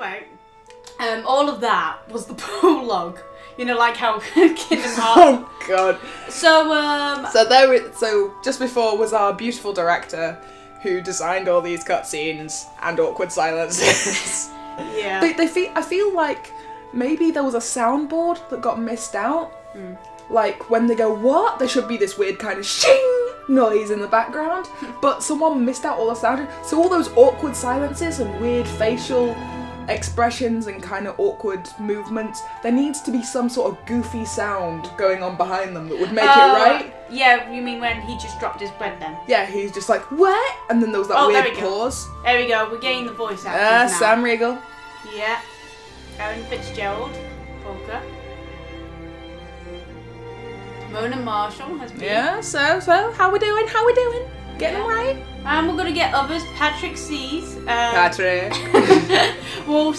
Anyway, all of that was the prologue. You know, like how Kingdom Hearts. Oh God. So just before was our beautiful director who designed all these cutscenes and awkward silences. Yeah. I feel like maybe there was a soundboard that got missed out. Like when they go what, there should be this weird kind of shing noise in the background, but someone missed out all the sound. So all those awkward silences and weird facial expressions and kind of awkward movements, there needs to be some sort of goofy sound going on behind them that would make it right. Yeah, you mean when he just dropped his bread then? Yeah, he's just like, what? And then there was that weird pause. There we go, we're getting the voice actors now. Sam Riegel. Yeah. Aaron Fitzgerald. Polka. Mona Marshall has been. Yeah, so, how we doing? Getting them right? And we're gonna get others. Patrick Sees. Patrick. We'll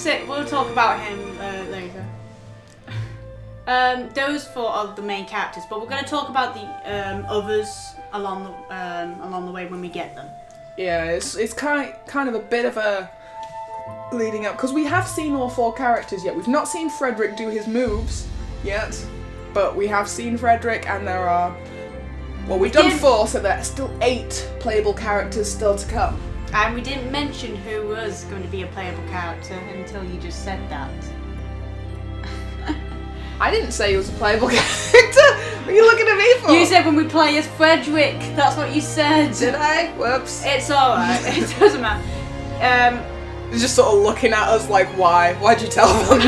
talk about him later. Those four are the main characters, but we're gonna talk about the others along the way when we get them. Yeah, it's kind of a bit of a leading up because we have seen all four characters yet. We've not seen Frederick do his moves yet, but we have seen Frederick, and there are. Well, we've done 4, so there are still 8 playable characters still to come. And we didn't mention who was going to be a playable character until you just said that. I didn't say he was a playable character. What are you looking at me for? You said when we play as Frederick. That's what you said. Did I? Whoops. It's alright. It doesn't matter. He's just sort of looking at us like, why? Why'd you tell them?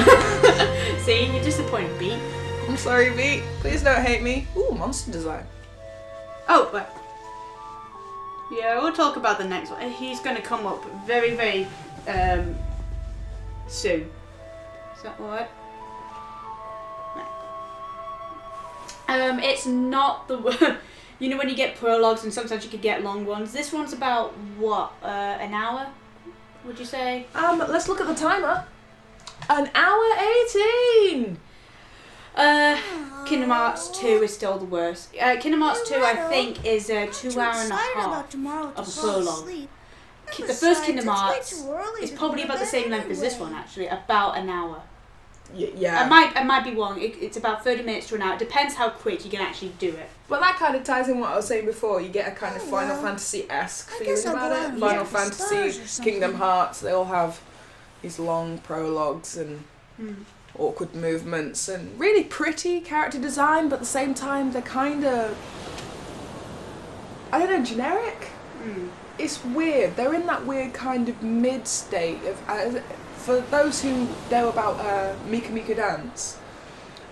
See, you're disappointed, Beat. I'm sorry, Beat. Please don't hate me. Ooh, monster design. Oh, well. Yeah, we'll talk about the next one. He's going to come up very, very soon. Is that alright? No. It's not the... You know when you get prologues and sometimes you could get long ones? This one's about, what, an hour? Would you say? Let's look at the timer. An hour 18! Kingdom Hearts 2 is still the worst. Kingdom Hearts 2, I think, is a 2 hour and a half of a prologue. The first Kingdom Hearts is probably about the same length as this one, actually, about an hour. Yeah. I might be wrong. It's about 30 minutes to an hour. It depends how quick you can actually do it. Well, that kind of ties in what I was saying before. You get a kind of Final Fantasy-esque feeling about it. Final Fantasy, Kingdom Hearts, they all have these long prologues and awkward movements and really pretty character design, but at the same time they're kind of, I don't know, generic? It's weird. They're in that weird kind of mid-state of... for those who know about Mika Mika Dance,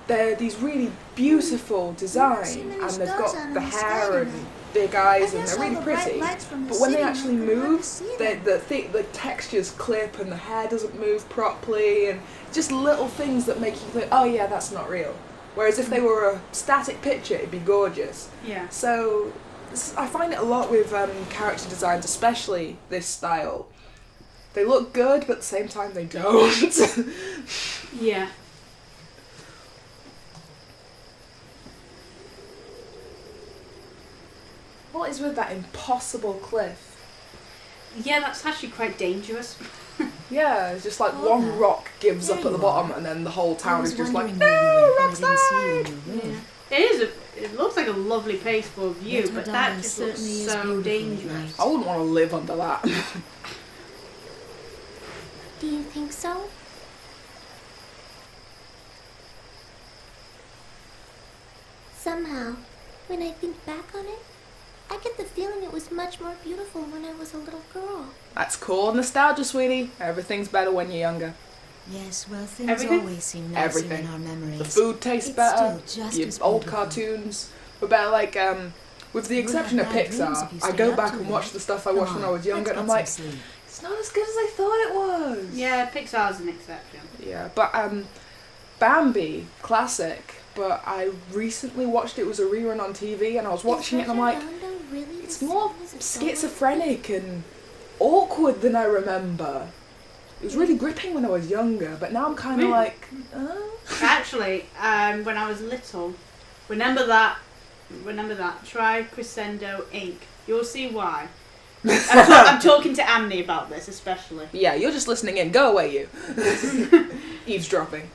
they're these really beautiful design, and they've got the hair and big eyes, and they're really pretty. But when they actually move, the textures clip, and the hair doesn't move properly, and just little things that make you think, oh yeah, that's not real. Whereas if they were a static picture, it'd be gorgeous. Yeah. So I find it a lot with character designs, especially this style. They look good, but at the same time they don't. Yeah. What is with that impossible cliff? Yeah, that's actually quite dangerous. Yeah, it's just like one rock gives up at the bottom, and then the whole town is just like, no, no, rock slide! Yeah. It looks like a lovely place for a view, but that just looks so dangerous. I wouldn't want to live under that. Do you think so? Somehow, when I think back on it, I get the feeling it was much more beautiful when I was a little girl. That's cool nostalgia, sweetie. Everything's better when you're younger. Yes, well, things always seem nicer in our memories. The food tastes better. Your old cartoons were better. Like, with the exception of Pixar, I go back and watch the stuff I watched when I was younger, and I'm like, it's not as good as I thought it was. Yeah, Pixar's an exception. Yeah, but Bambi, classic. But I recently watched it. It was a rerun on TV, and I was watching it, and I'm like, it's more schizophrenic and awkward than I remember. It was really gripping when I was younger, but now I'm kind of like, Actually, when I was little, remember that, try Crescendo Inc. You'll see why. I'm talking to Amne about this, especially. Yeah, you're just listening in. Go away, you. Eavesdropping.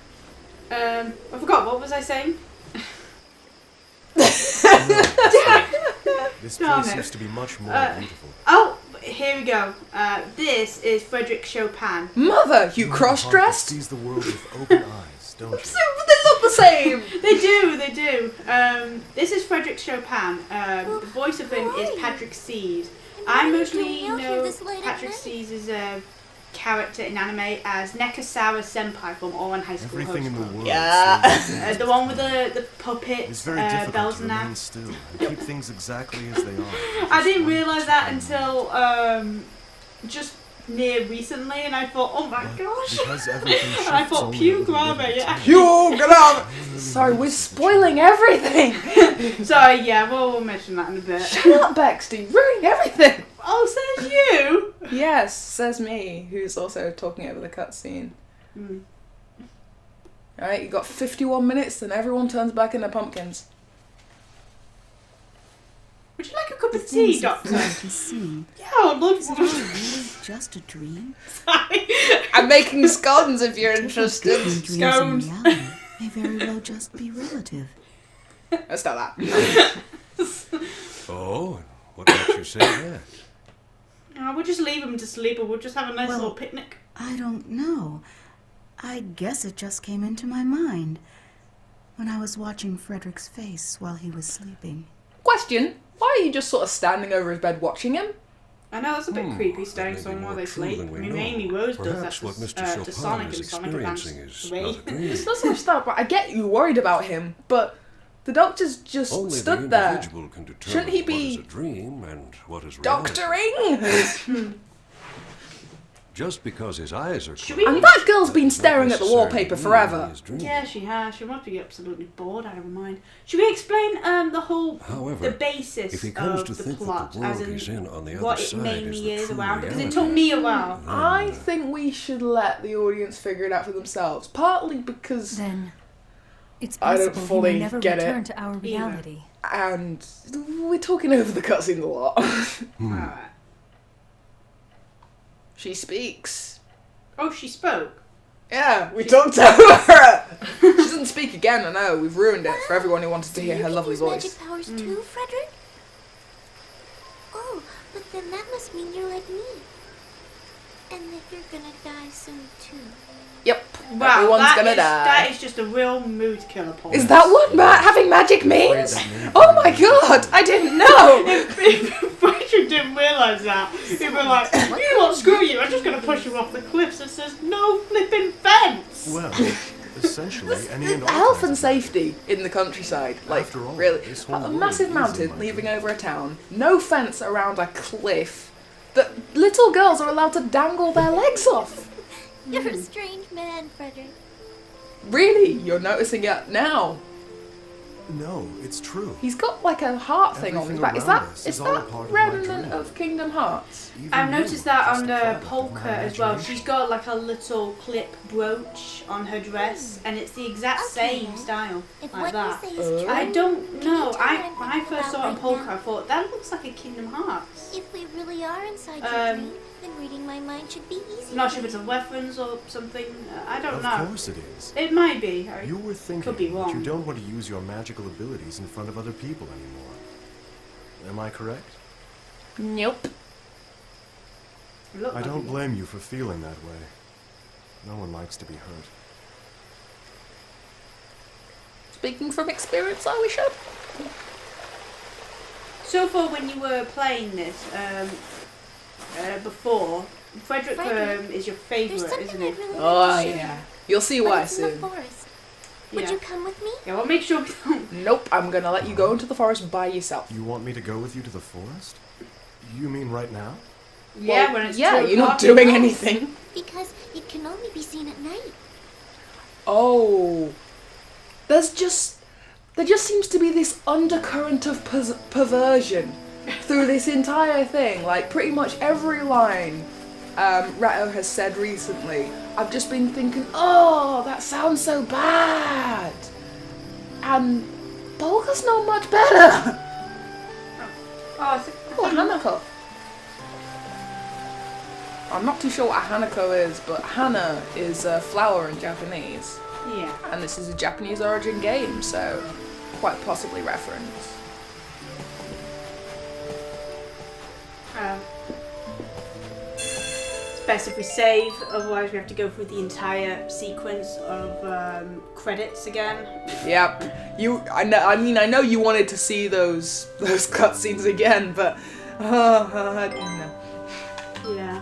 I forgot, what was I saying? This place seems to be much more beautiful. Oh, here we go. This is Frédéric Chopin. Mother, you cross-dressed? Sees the world with open eyes, don't you? They look the same. They do. This is Frédéric Chopin. The voice of him is Patrick Seed. I mostly know Patrick Seed as a character in anime as Nekasawa Senpai from All in High School Everything Host in the Club. world. Yeah. The one with the puppet, It's very difficult bells to and remain that. still and keep things exactly as they are. I didn't realise that until just near recently, and I thought, oh my gosh. Because everything And I thought, shifts Pew only a little Grave, bit at a yeah. time. You get out. Sorry, we're spoiling everything. Sorry, yeah, we'll mention that in a bit. Shut up, Bexter. You're ruining everything. Oh, says you? Yes, says me, who's also talking over the cutscene. Mm. Alright, you got 51 minutes, then everyone turns back into pumpkins. Would you like a cup The of tea, things Doctor? you feel to see. Yeah, I would love Is it to. all really just a dream? Sorry. I'm making scones if you're Different interested. dreams and Scones. reality may very well just be relative. Let's start that. Oh, and what makes you say that? We'll just leave him to sleep, or we'll just have a nice Well- little picnic. I don't know. I guess it just came into my mind when I was watching Frederick's face while he was sleeping. Question, why are you just sort of standing over his bed watching him? I know, that's a bit creepy, That staying may be someone while more they true sleep. than I we mean, know. Amy Rose does that Perhaps what Mr. to Chopin Sonic is and Sonic Advance experiencing is 3. not a dream. It's not so much that, but I get you worried about him, but the doctor's just Only the stood there. individual can determine Shouldn't he what is be a dream and what is reality. doctoring? Just because his eyes are Should closed, we- And that girl's been does not staring at the necessarily wallpaper mean forever. he is dreaming. Yeah, she has. She must be absolutely bored out of her mind. Should we explain the whole, However, the basis if he comes of to the think plot, that the as world in he's in on the other what it side mainly is the is true around? Because it reality, took me a while. I think we should let the audience figure it out for themselves. Partly because, Then it's I don't possible fully he may never get it. return to our reality. and we're talking over the cutscene a lot. Alright. She speaks. Oh, she spoke. Yeah, we talked over her. She doesn't speak again, I know. We've ruined it for everyone who wanted to hear her lovely use voice. magic powers too, Frederick? Oh, but then that must mean you're like me. And that you're gonna die soon too. Yep, Wow, everyone's that gonna is- die. That is just a real mood killer, Paul. Is that what having magic means? Oh my god, I didn't know! If Richard didn't realise that, he'd be like, you know what, screw you, I'm just going to push you off the cliffs that says no flipping fence. Well, essentially, any and all Health kinds and of safety in the countryside. Like, After all, really. this whole A world massive is mountain in my leaving dream. over a town. No fence around a cliff. That little girls are allowed to dangle their legs off. You're a strange man, Frederick. Really? You're noticing it now. No, it's true. He's got like a heart thing on his Everything back. Is around that us is is all a that part of my remnant dream. of Kingdom Hearts? Even I've you, noticed that just on a the product of polka my as well. imagination. She's got like a little clip brooch on her dress, and it's the exact Okay, same style, If like what that. you say is true, I don't know. When I first saw it on Right polka, now. I thought that looks like a Kingdom Hearts. if we really are inside Um, your dream, then reading my mind should be easy. I'm not sure if it's a weapons or something. I don't Of know. course it is. It might be. You were thinking Could be that wrong. you don't want to use your magical abilities in front of other people anymore. Am I correct? Nope. Look I like don't it. blame you for feeling that way. No one likes to be hurt. Speaking from experience, are we sure? So far, when you were playing this before, Frederick Frederick, is your There's favourite, something isn't I'd he? really Oh like to show yeah. You'll see you. But why it's in the soon. forest. Would Yeah. you come with me? Yeah, well, make sure we don't. Nope, I'm gonna let you go into the forest by yourself. You want me to go with you to the forest? You mean right now? Yeah, Well, when it's yeah, 2 you're not o'clock. doing anything. Because it can only be seen at night. Oh, there just seems to be this undercurrent of perversion through this entire thing. Like pretty much every line Ratto has said recently, I've just been thinking, oh, that sounds so bad, and Polka's not much better. Oh, Oh, Hanako. I'm not too sure what a Hanako is, but Hana is a flower in Japanese. Yeah. And this is a Japanese origin game, so quite possibly reference. It's best if we save, otherwise we have to go through the entire sequence of credits again. Yep. I know you wanted to see those cutscenes again, but no. Yeah.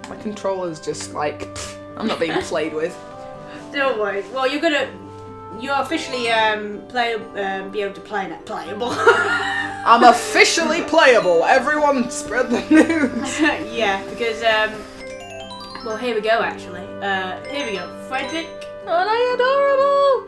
My controller's just like, I'm not being played with. Don't worry. Well, you're officially be able to play that playable. I'm officially playable. Everyone spread the news. Yeah, because well, here we go. Actually, here we go. Frederick. Aren't I adorable?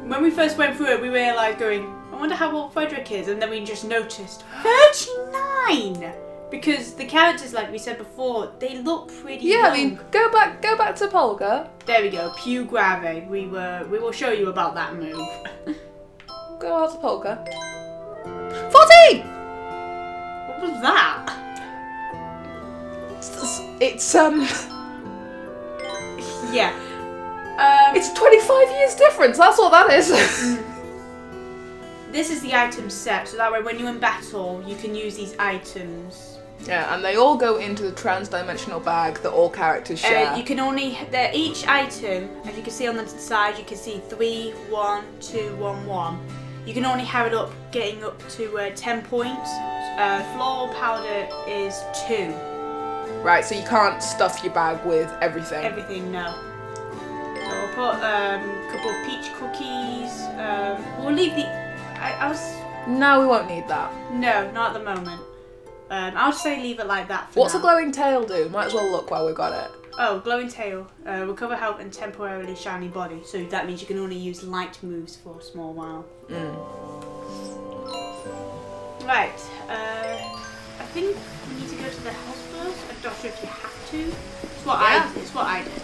When we first went through it, we were like going, I wonder how old Frederick is, and then we just noticed 39. Because the characters, like we said before, they look pretty young. I mean, go back to Polka. There we go, Pew Grave. We will show you about that move. Go out to Polka. 14! What was that? It's Yeah. It's 25 years difference. That's what that is. This is the item set, so that way when you're in battle, you can use these items. Yeah, and they all go into the trans-dimensional bag that all characters share. You can only, each item, as you can see on the side, you can see 3, 1, 2, 1, 1. You can only have it up, getting up to 10 points. Floral powder is 2. Right, so you can't stuff your bag with everything. Everything, no. So I'll put a couple of peach cookies. We'll leave the. No, we won't need that. No, not at the moment. I'll say leave it like that for What's now. a glowing tail do? Might as well look while we've got it. Oh, glowing tail. Recover health and temporarily shiny body. So that means you can only use light moves for a small while. Right. I think we need to go to the house first. I'm not sure if you have to. It's what I did.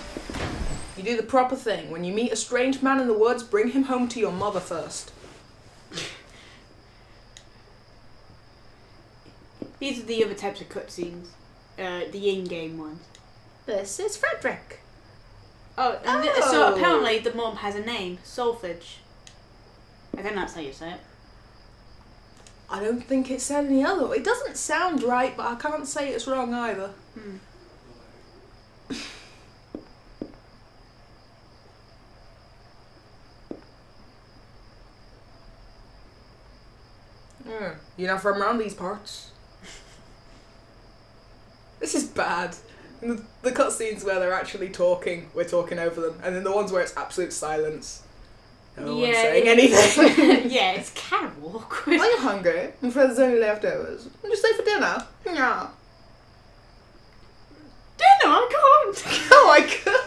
You do the proper thing. When you meet a strange man in the woods, bring him home to your mother first. These are the other types of cutscenes. The in-game ones. This is Frederick. Oh, and so apparently the mom has a name, Solfege. I think that's how you say it. I don't think it said any other. It doesn't sound right, but I can't say it's wrong either. You're not from around these parts. This is bad. The cutscenes where they're actually talking, we're talking over them, and then the ones where it's absolute silence. No one's saying anything. Yeah, it's kind of awkward. Are you hungry? I'm afraid there's only leftovers. Did you stay for dinner? Yeah. Dinner? I can't. Oh my god.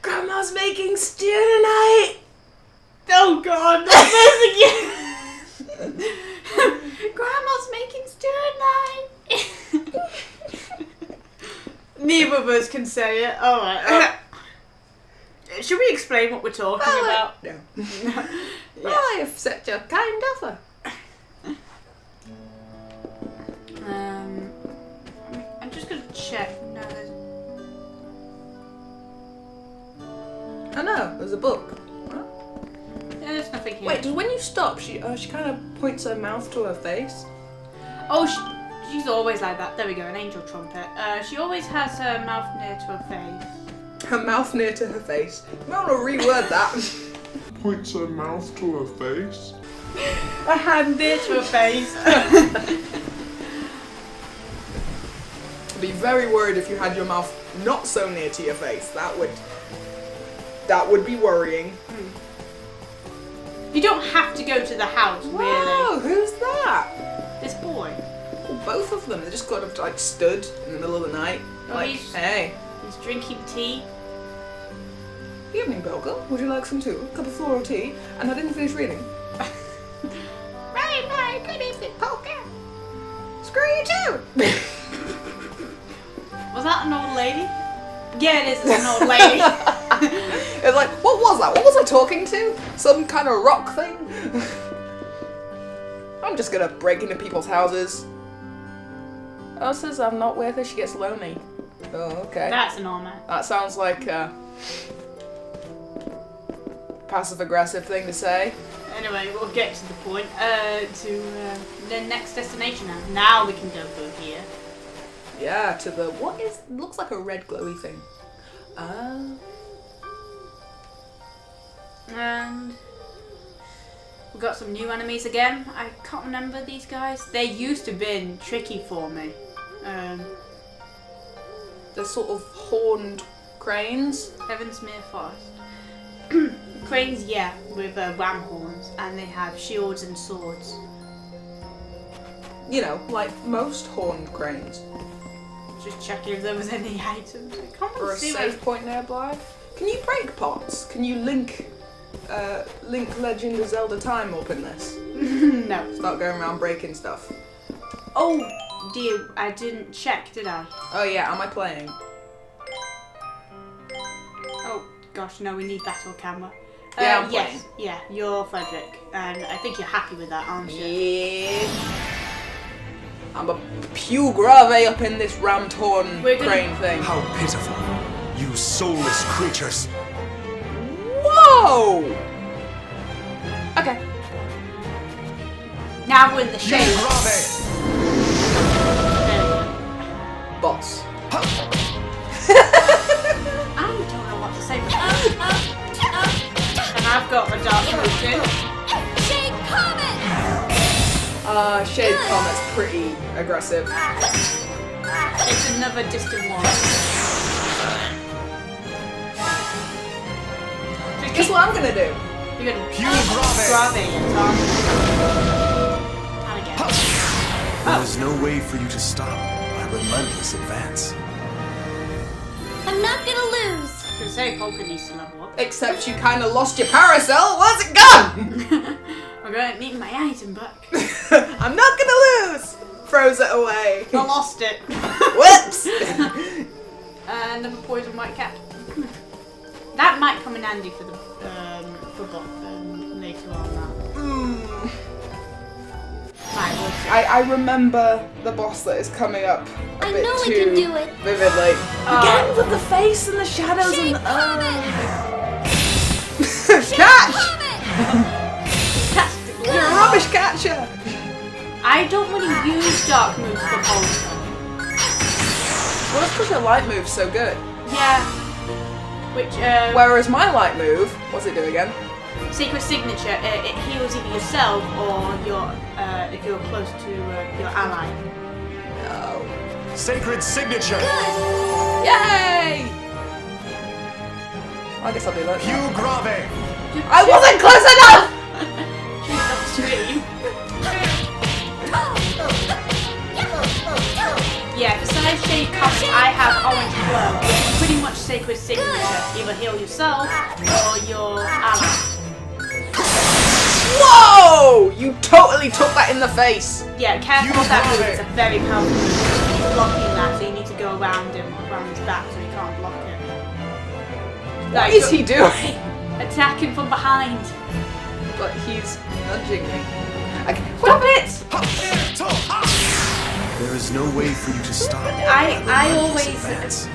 Grandma's making stew tonight. Oh god, not this again. Grandma's making stew tonight. Neither of us can say it. Alright. Should we explain what we're talking about? No. Yeah. I've such a kind offer. I'm just gonna check. No, I know, there's a book. there's nothing here. Wait, when you stop, she kind of points her mouth to her face. Oh, she's always like that. There we go, an angel trumpet. She always has her mouth near to her face. Her mouth near to her face. You might want to reword that. Points her mouth to her face. A hand near to her face. I'd be very worried if you had your mouth not so near to your face. That would be worrying. You don't have to go to the house, Whoa, really. who's that? This boy. Well, both of them. They just got like stood in the middle of the night. Oh, Like, hey. He's drinking tea. Evening, Belga. Would you like some too? A cup of floral tea? And I didn't finish reading. Very good evening, Polka. Screw you too! Was that an old lady? Yeah, it is. It's an old lady. It's like, what was that? What was I talking to? Some kind of rock thing? I'm just gonna break into people's houses. Oh, says I'm not with her, she gets lonely. Oh, okay. That's an armor. That sounds like a passive-aggressive thing to say. Anyway, we'll get to the point. To the next destination now. Now we can go through here. Yeah, to the looks like a red glowy thing. And we've got some new enemies again. I can't remember these guys. They used to be tricky for me. The sort of horned cranes. Heavensmere Forest. Cranes, yeah, with ram horns, and they have shields and swords. You know, like most horned cranes. Just checking if there was any items. I can't Or a see safe point nearby. Can you break pots? Can you link Legend of Zelda time up in this? No. Start going around breaking stuff. Oh dear, I didn't check, did I? Oh yeah, am I playing? Oh gosh, no, we need battle camera. Yeah, I'm yes, playing. yeah, you're Frederick, and I think you're happy with that, aren't you? Yeah. I'm a pew grave up in this rammed horn crane thing. How pitiful. You soulless creatures. Whoa! Okay. Now we're in the shade. Grave. Boss. I don't know what to say for that. And I've got a dark move too. Shade Comet! Shade Comet's pretty aggressive. It's another distant one. Guess what I'm gonna do? You're gonna Pew grave. grab it and again. There is no way for you to stop my relentless advance. I'm not gonna lose. I was gonna say Polka needs to level up. Except you kind of lost your parasol. Where's it gone? I'm going to need my item back. I'm not gonna lose. Throws it away. I lost it. Whoops. Another poison white cat. That might come in handy for the later on. Right, we'll see. I remember the boss that is coming up a I bit know I too can do it. vividly. Again with the face and the shadows Shade and Comet! catch! That's the You're a rubbish catcher. I don't really use dark moves for Polka. Well, that's because your light move's so good. Yeah. Which, Whereas my light move, what's it do again? Secret Signature, it heals either yourself or your, if you're close to your ally. No. Sacred signature. Yay! I guess I'll do that. Pew grave. I wasn't close enough! Jeez, that's sweet. Yeah, besides Shade Comet, I have Orange Glow, which is pretty much Sacred Signature. Either heal yourself or your ally. Whoa! You totally took that in the face. Yeah, careful with that move, it's a very powerful move. He's blocking that, so you need to go around him, around his back, so he can't block it. What is he doing? Attack him from behind. But he's nudging me. Okay. Stop it! There is no way for you to stop my I relentless always advance.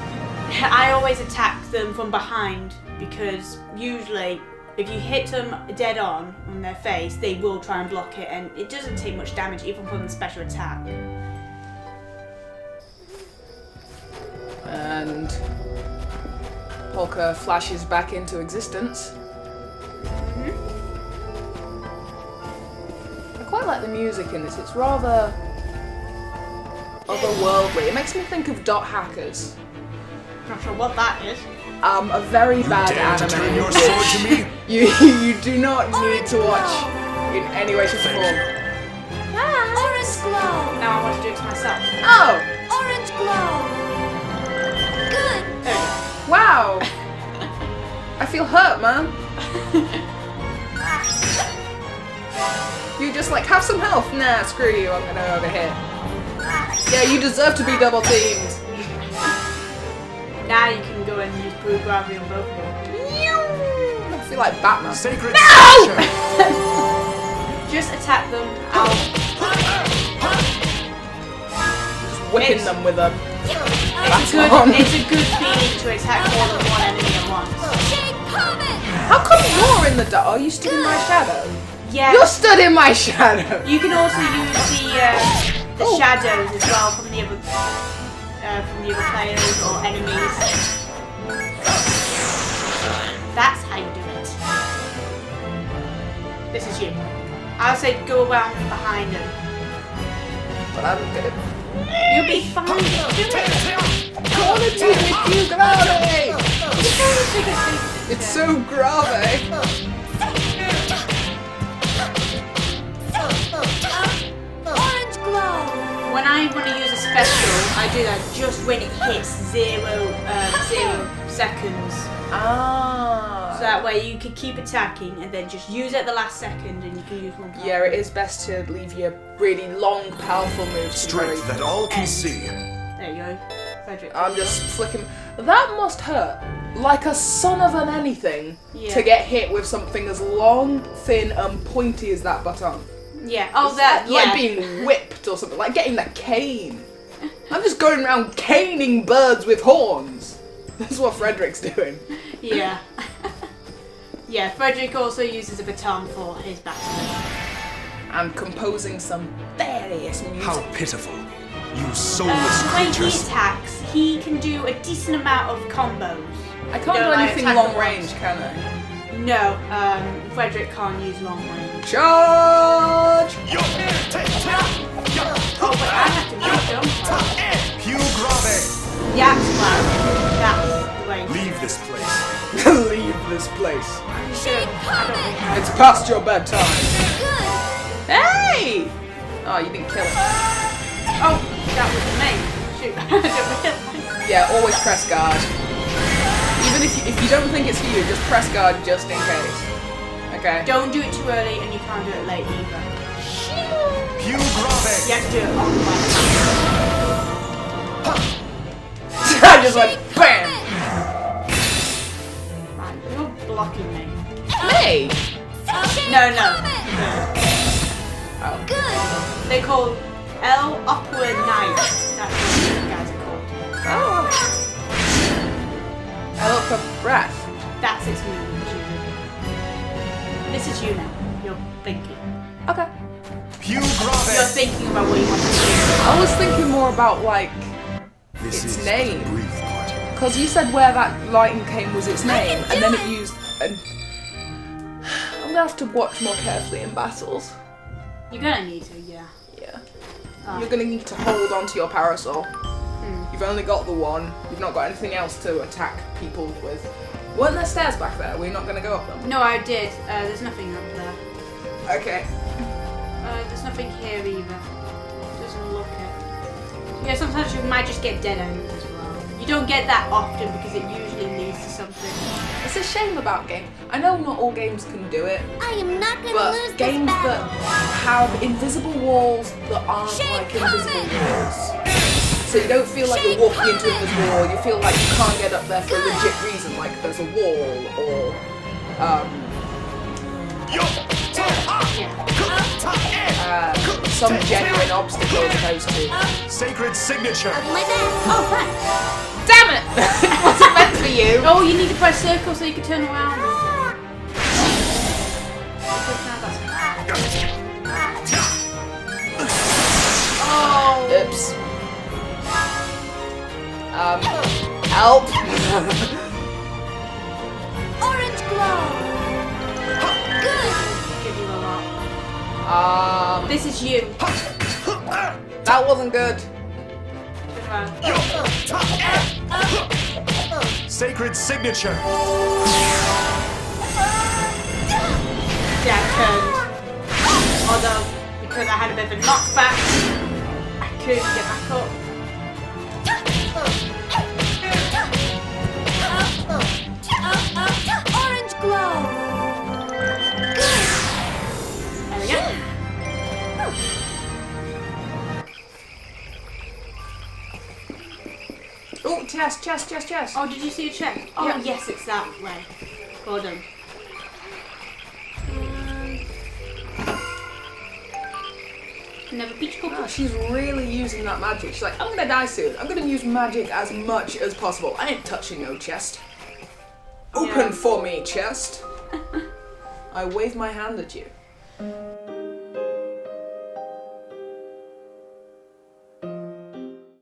I always attack them from behind because usually if you hit them dead on their face, they will try and block it, and it doesn't take much damage even from the special attack. And Polka flashes back into existence. I quite like the music in this. It's rather otherworldly. It makes me think of Dot Hackers. Not sure what that is. A very bad Dare to anime. turn your sword to me? You do not need to watch in any way, shape, or form. Orange glow! Now I want to do it to myself. Oh! Orange glow! Good! There we go. Wow! I feel hurt, man. You just like, have some health. Nah, screw you, I'm gonna over here. Yeah, you deserve to be double teamed. Now you can go and use Blue Gravity on both of them. I feel like Batman. Sacred No! signature. Just attack them. Ow. Just whipping them with a It's a good feeling to attack more than one enemy at once. How come you're in the dark? Are you stood in my shadow? Yeah. You're stood in my shadow! You can also use the shadows as well from the other players or enemies. That's how you do it. This is you. I would say go around behind him. But I'm good. You'll be fine. Just do it. I want to do it with you, Grave! It's so grave! Orange glow. When I want to use a special, I do that just when it hits 0 seconds. Ah. So that way you can keep attacking and then just use it at the last second and you can use one. Yeah, it is best to leave your really long, powerful moves to Strength very that all can end. see. There you go. Frederick. I'm just flicking. That must hurt. Like a son of an anything Yeah. to get hit with something as long, thin, and pointy as that baton. Yeah. Oh, It's that. like Yeah. being whipped or something. Like getting the cane. I'm just going around caning birds with horns. That's what Frederick's doing. Yeah. Yeah. Frederick also uses a baton for his battle. And composing some various music. How pitiful. You soulless The way he creatures. attacks, he can do a decent amount of combos. I can't You know, do like anything attack long at once. range, can I? No, Frederick can't use long range. Charge! Oh, but I have to move, don't I? Pew grave. Yeah, that's the way. Leave this place. Leave this place. I don't think I- It's past your bedtime. Good. Hey! Oh, you didn't kill it. Oh, that was me. Shoot, I didn't realise. Yeah, always press guard. Even if you don't think it's for you, just press guard just in case. Okay. Don't do it too early and you can't do it late either. Pew grave. You have to do it on the I just went BAM! Right, you're blocking me. Hey! No. Oh. Good. They're called El Opera Knight. That's what these guys are called. Oh. I look for breath. That's its movement. This is you now. You're thinking. Okay. Pew You're grave. thinking about what you want to do. I was thinking more about like This its is name. the brief part. Because you said where that lighting came was its name, and then it used. I'm gonna have to watch more carefully in battles. You're gonna need to, yeah. Yeah. Ah. You're gonna need to hold onto your parasol. You've only got the one. You've not got anything else to attack people with. Weren't there stairs back there? We're not gonna go up them. No, I did. There's nothing up there. Okay. There's nothing here either. Doesn't look it. Yeah, sometimes you might just get dead ends as well. You don't get that often because it usually leads to something. It's a shame about games. I know not all games can do it, I am not gonna but lose this games that battle. have invisible walls that aren't like invisible walls. So you don't feel like you're walking into an invisible wall, you feel like you can't get up there for a legit reason, like there's a wall or some genuine obstacle as opposed to Sacred signature. Of my back. Oh, thanks. damn it! It wasn't meant for you! Oh, you need to press circle so you can turn around. Oh. Oops. Help! Orange glow. Good. Give you a lot. This is you. That wasn't good. Turn around. Sacred signature. Yeah, I turned. Although, because I had a bit of a knockback, I couldn't get back up. Orange glow. There we go. Oh, chest. Oh, did you see a check? Oh, Yeah. yes, it's that way. Well done. Can have a peach cookie. Ah, she's really using that magic. She's like, I'm gonna die soon. I'm gonna use magic as much as possible. I ain't touching no chest. Open for me, chest. I wave my hand at you.